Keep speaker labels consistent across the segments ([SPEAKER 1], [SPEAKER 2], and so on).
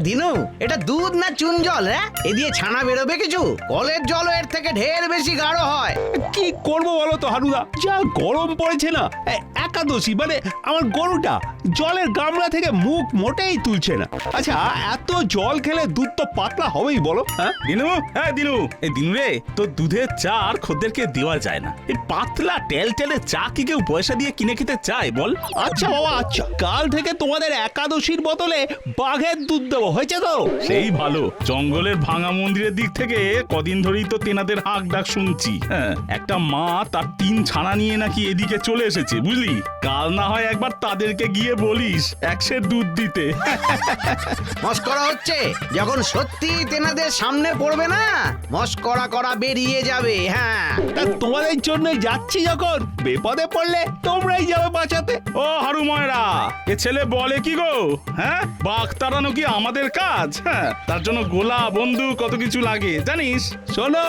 [SPEAKER 1] দিনু, এটা দুধ না চুন জল? হ্যাঁ, এ দিয়ে ছানা বেরোবে কিছু? কলের জল এর থেকে ঢের বেশি গাঢ় হয়।
[SPEAKER 2] কি করবো বলো তো হারুদা, যা গরম পড়েছে না, একাদশী মানে আমার গরুটা জলের গামলা থেকে মুখ মোটেই তুলছে না। আচ্ছা, এত জল খেলে দুধ তো পাতলা হবেই বলো। হ্যাঁ
[SPEAKER 3] দিনু, হ্যাঁ দিনু, এই দিনু রে, তো দুধের চা আর খদ্দেরকে দেওয়া যায় না। এই পাতলা টেলটেলে চা কি কেউ পয়সা দিয়ে কিনে খেতে চায় বল?
[SPEAKER 2] আচ্ছা বাবা, আচ্ছা, কাল থেকে তোমাদের একাদশীর বদলে বাঘের দুধ দেবো, হয়েছে তো?
[SPEAKER 3] সেই ভালো। জঙ্গলের ভাঙা মন্দিরের দিক থেকে কদিন ধরেই তো তেনাদের হাঁক ডাক শুনছি। হ্যাঁ, একটা মা তার 3 ছানা নিয়ে নাকি এদিকে চলে এসেছে, বুঝলি? কাল না হয় একবার তাদেরকে গিয়ে বলিস 1 সের দুধ দিতে।
[SPEAKER 1] মস্করা হচ্ছে, যখন সত্যি তেনাদের সামনে পড়বে না, মস্করা করা বেরিয়ে যাবে। হ্যাঁ,
[SPEAKER 2] তা তোমাদের জন্যই যাচ্ছি, যখন বিপদে পড়লে তোমরাই যাবে বাঁচাতে।
[SPEAKER 3] ও হারু ময়রা, এ ছেলে বলে কি গো? হ্যাঁ, বাঘ তাড়ানো কি আমাদের কাজ? হ্যাঁ, তার জন্য গোলা বন্দুক কত কিছু লাগে জানিস?
[SPEAKER 2] শোনো,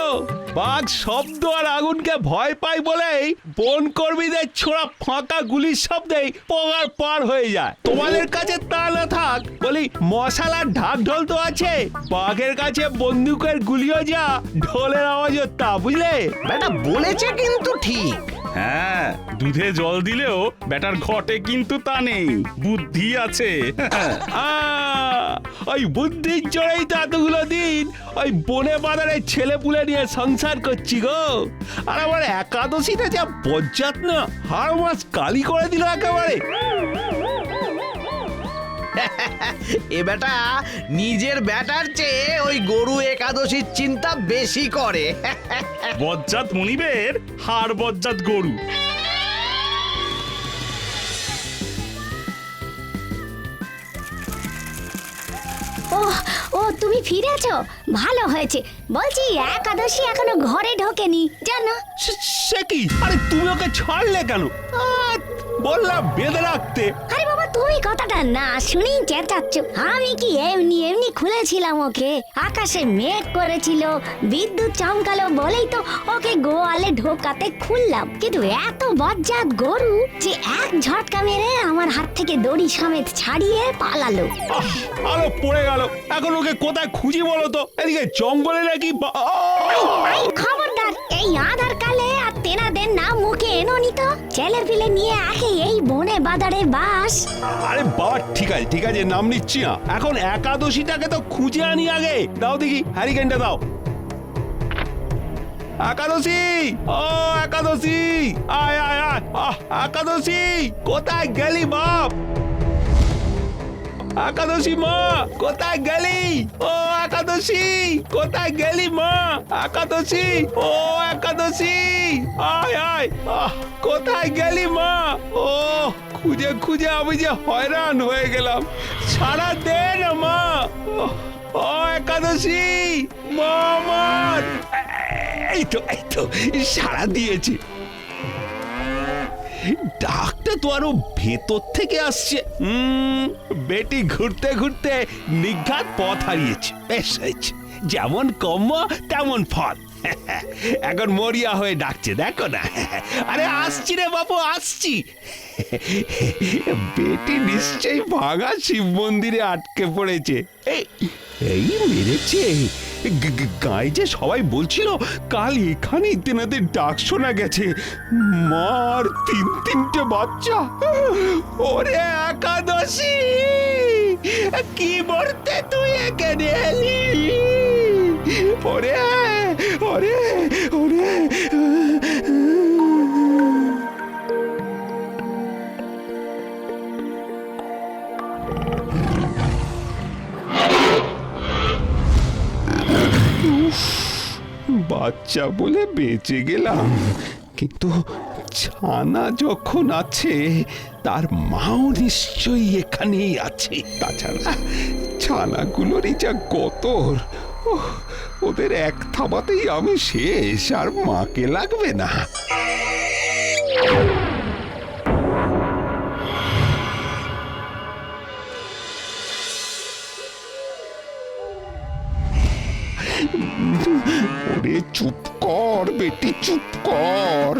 [SPEAKER 2] বাঘ শব্দ আর আগুনকে ভয় পায় বলেই বন কর্মীদের ছোড়া ফাঁকা গুলির শব্দেই পগার পার হয়ে যায়। তোমাদের কাছে তা না থাক বলি, মশালার ঢাক ঢোল তো আছে, বাঘের কাছে বন্দুকের গুলিও যা, ঢোলের আওয়াজও তা, বুঝলে?
[SPEAKER 1] বেটা বলেছে কিন্তু ঠিক।
[SPEAKER 3] হ্যাঁ, দুধে জল দিলেও ব্যাটার ঘটে কিন্তু তা নেই, বুদ্ধি আছে।
[SPEAKER 2] ওই বুদ্ধির জোরেই তো এতগুলো দিন ওই বনে বাজারে ছেলে পুলে নিয়ে সংসার করছি গো। আর আমার একাদশীটা যা বজ্জাত না, হাড় মাস কালি করে দিল একেবারে।
[SPEAKER 1] এ বেটা নিজের ব্যাটার চেয়ে ওই গরু একাদশীর চিন্তা বেশি করে।
[SPEAKER 3] বজ্জাত মনিবের হাড় বজ্জাত গরু।
[SPEAKER 4] ও তুমি ফিরেছো, ভালো হয়েছে। বলছি একাদশী এখনো ঘরে ঢোকেনি জানো?
[SPEAKER 2] সে কি? আরে তুমি ওকে ছাড়লে কেন? বললাম বেঁধে রাখতে।
[SPEAKER 4] আরে বাবা, তুমি কথাটা না শুনেই চেঁচাচ্ছ। আমি কি এমনি এমনি খুলেছিলাম ওকে? আকাশে মেঘ করেছিল, বিদ্যুৎ চমকালো বলেই তো ওকে গোয়ালে ঢোকাতে খুললাম। কিন্তু এত বজ্জাত গরু যে এক ঝটকা মেরে আমার হাত থেকে দড়ি সমেত ছাড়িয়ে পালালো।
[SPEAKER 2] আলো পড়ে গেল, এখন ওকে কোথায় খুঁজি বলো তো? এদিকে জঙ্গলে নাকি?
[SPEAKER 4] খবরদার, এই আধার কালে আর তেনাদের নাম মুখে এনোনি তো। ছেলের পিলে নিয়ে আগে এই বনে বাজারে বাস।
[SPEAKER 2] আরে বাবা, ঠিক আছে ঠিক আছে, নাম নিচ্ছি না। এখন একাদশীটাকে তো খুঁজে আনি আগে। দাও দেখি হ্যারিকেনটা দাও। একাদশী, ও একাদশী, আয় আয় আয়। একাদশী, কোথায় গেলি বাপ? একাদশী মা, কোথায় গেলি? ও একাদশী, কোথায় গেলি মা? একাদশী, ও একাদশী, আয় আয়। কোথায় গেলি মা? ও খুঁজে খুঁজে আমি যে হয়রান হয়ে গেলাম। সারা দে না মা। ও একাদশী, মা আমার। এই তো সারা দিয়েছি। ডাকটা তো আরো ভেতর থেকে আসছে। বেটি ঘুরতে ঘুরতে নিঘাত পথ হারিয়েছে। বেশ হয়েছে, যেমন কর্ম তেমন ফল। এখন মরিয়া হয়ে ডাকছে, দেখো না। আরে আসছি রে বাবু, আসছি। বেটি নিশ্চয়ই ভাঙা শিব মন্দিরে আটকে পড়েছে। এই মেরেছে। গায়ে যে সবাই বলছিল কাল এখানেই তেনাদের ডাক শোনা গেছে। মার 3-3টে বাচ্চা। ওরে একাদশী, কি মরতে তুই এখানে এলি? ওরে ওরে ওরে। বাচ্চা বলে বেঁচে গেলাম, কিন্তু ছানা যখন আছে তার মাও নিশ্চয়ই এখানেই আছে। তাছাড়া ছানাগুলোরই যা গতর, ওদের এক থাবাতেই আমি শেষ, আর মাকে লাগবে না। ওরে চুপ কর,
[SPEAKER 5] কর বেটি, চুপ কর।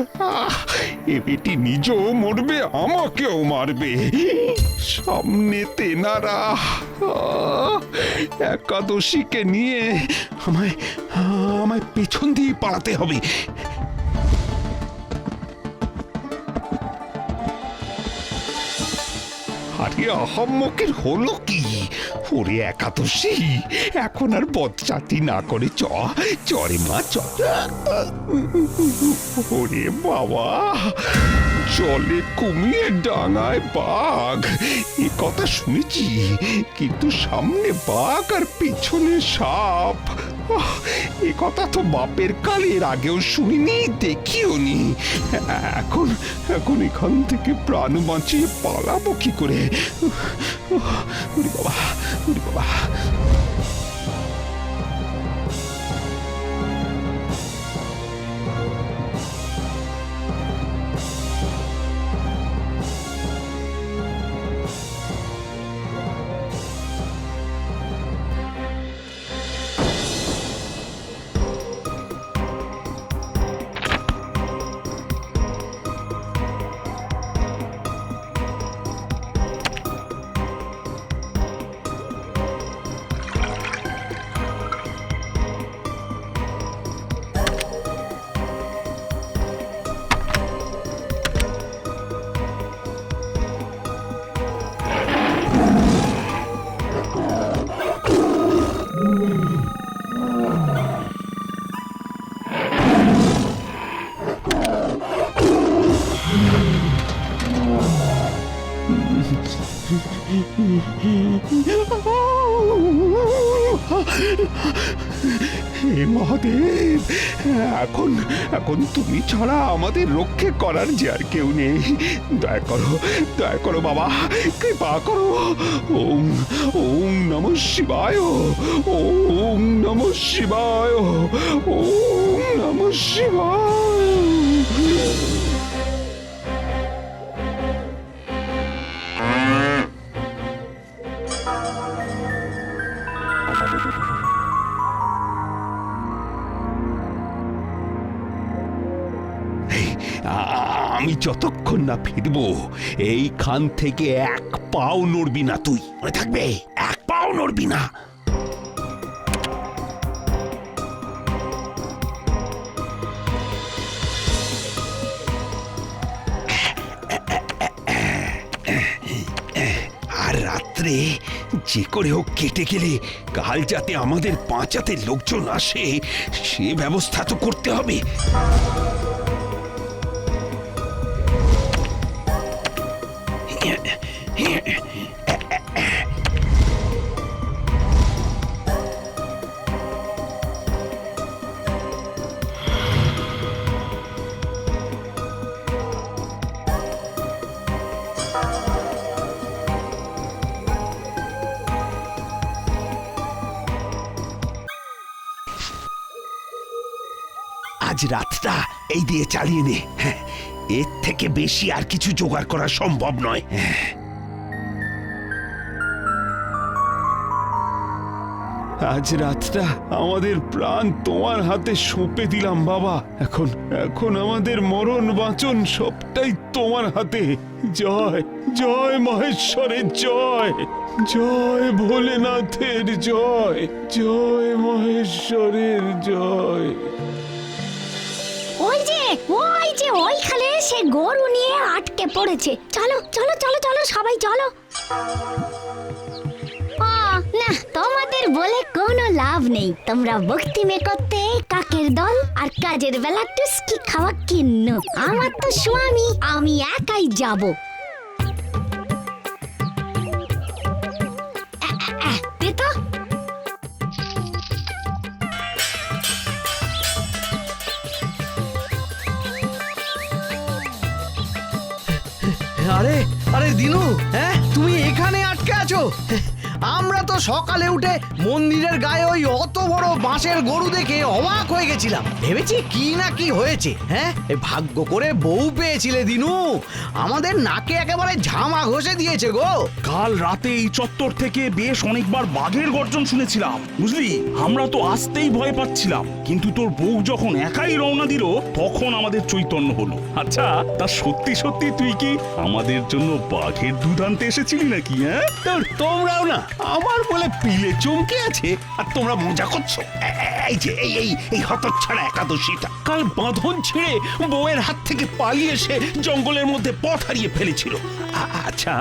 [SPEAKER 5] এ বেটি নিজেও মরবে, আমাকেও মারবে। সামনে তেনারা। একাদশীকে নিয়ে আমায় আমায় পেছন দিয়ে পালাতে হবে। আরে আহাম্মকের হলো কি? ওরে একাদশী, এখন আর বদচাতি না করে চরে মা, চ। ওরে বাবা, জলে কুমির ডাঙায় বাঘ, এ কথা শুনেছি, কিন্তু সামনে বাঘ আর পেছনে সাপ, এ কথা তো বাপের কালের আগেও শুনিনি, দেখিও নি। এখন এখন এখান থেকে প্রাণ বাঁচিয়ে পালাবো কি করে? ওরে বাবা, ওরে বাবা। হে মহাদেব, এখন এখন তুমি ছাড়া আমাদের রক্ষে করার যে আর কেউ নেই। দয়া করো বাবা, কৃপা করো। ওম ওম নমঃ শিবায়, ওম নমঃ শিবায়, ওম নমঃ শিবায়। আমি যতক্ষণ না ফিরবো এইখান থেকে এক পাও নড়বি না, তুই মনে থাকবে, এক পাও নড়বি না। আর রাত্রে যে করে হোক কেটে গেলে কাল যাতে আমাদের বাঁচাতে লোকজন আসে সে ব্যবস্থা তো করতে হবে। আজ রাতটা এই দিয়ে চালিয়ে নে, হ্যাঁ, এর থেকে বেশি আর কিছু জোগাড় করা সম্ভব নয়। আজ রাতটা আমাদের প্রাণ তোমার হাতে সঁপে দিলাম বাবা। এখন এখন আমাদের মরণ বাঁচন সবটাই তোমার হাতে। জয় জয় মহেশ্বরের জয়, জয় ভোলেনাথের জয়, জয় মহেশ্বরের জয়।
[SPEAKER 4] ওইখানে সে গরু নিয়ে আটকে পড়েছে। চলো চলো চলো চলো সবাই চলো। না, তোমাদের বলে কোনো লাভ নেই। তোমরা ভক্তি মে করতে কাকের দল আর কাজের বেলা টুস্কি খাওয়া কিন্ন। আমার তো স্বামী, আমি একাই যাব।
[SPEAKER 1] আরে আরে দিনু, হ্যাঁ তুমি এখানে আটকে আছো? আমরা তো সকালে উঠে মন্দিরের গায়ে ওই অত বড় বাঁশের গরু দেখে অবাক হয়ে গেছিলাম, ভেবেছি কি না কি হয়েছে। হ্যাঁ, এই ভাগ্য করে বউ পেয়েছিলে দিনু, আমাদের নাকে একেবারে ঝামা ঘষে দিয়েছে গো।
[SPEAKER 3] কাল রাতে এই চত্বর থেকে বেশ অনেকবার বাঘের গর্জন শুনেছিলাম, বুঝলি? আমরা তো আসতেই ভয় পাচ্ছিলাম, কিন্তু তোর বউ যখন একাই রওনা দিল তখন আমাদের চৈতন্য হলো। আচ্ছা, তা সত্যি সত্যি তুই কি আমাদের জন্য বাঘের দুধ আনতে এসেছিলি নাকি? হ্যাঁ,
[SPEAKER 5] তোমরাও না আমার বলে পিলে চমকে আছে, আর তোমরা মজা করছো। এই যে এই হতচ্ছাড়া একাদশীটা কাল বাঁধন ছেড়ে বউয়ের হাত থেকে পালিয়ে এসে জঙ্গলের মধ্যে পথ হারিয়ে ফেলেছিল। আচ্ছা,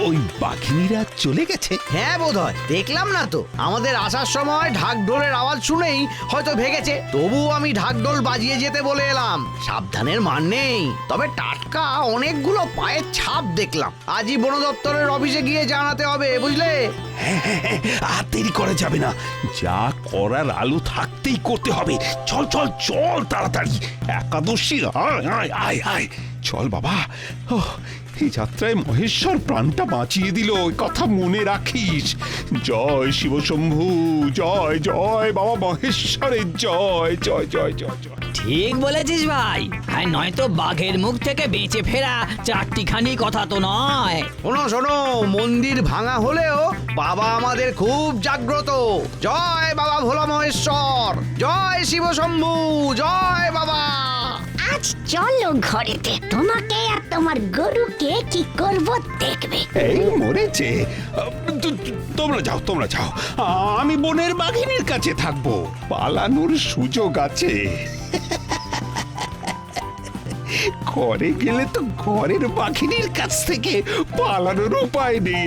[SPEAKER 5] ওই বাঘিনীরা চলে গেছে?
[SPEAKER 1] হ্যাঁ বোধহয়, দেখলাম না তো। আমাদের আসার সময় ঢাক ঢোলের আওয়াজ শুনেই হয়তো ভেগেছে, তবুও আমি ঢাক ঢোল বাজিয়ে যেতে বলে এলাম। সাবধানের মান নেই, তবে টাটকা অনেকগুলো পায়ের ছাপ দেখলাম। আজই বন দপ্তরের অফিসে গিয়ে জানাতে হবে, বুঝলে?
[SPEAKER 5] আর দেরি করা যাবে না, যা করার আলু থাকতেই করতে হবে। চল চল চল তাড়াতাড়ি, একাদশী আয় আয় আয় আয়, চল বাবা। এই যাত্রায় মহেশ্বর প্রাণটা বাঁচিয়ে দিল, ওই কথা মনে রাখিস। জয় শিবশম্ভু, জয় জয় বাবা মহেশ্বরের জয় জয় জয় জয় জয়।
[SPEAKER 6] ঠিক বলেছিস ভাই, আর নয়তো বাঘের মুখ থেকে বেঁচে ফেরা চারটিখানি কথা তো নয়।
[SPEAKER 1] শোনো শোনো, মন্দির ভাঙা হলেও বাবা আমাদের খুব জাগ্রত। জয় বাবা ভোলা মহেশ্বর, জয় শিব শম্ভু, জয় বাবা।
[SPEAKER 4] আজ চলো ঘরেতে, তোমাকে আর তোমার গরুকে কি করব দেখবে।
[SPEAKER 5] এই মরেছে। তোমরা যাও তোমরা যাও, আমি বনের বাঘিনীর কাছে থাকবো, পালানোর সুযোগ আছে। ঘরে গেলে তো ঘরের বাঘিনীর কাছ থেকে পালানোর উপায় নেই।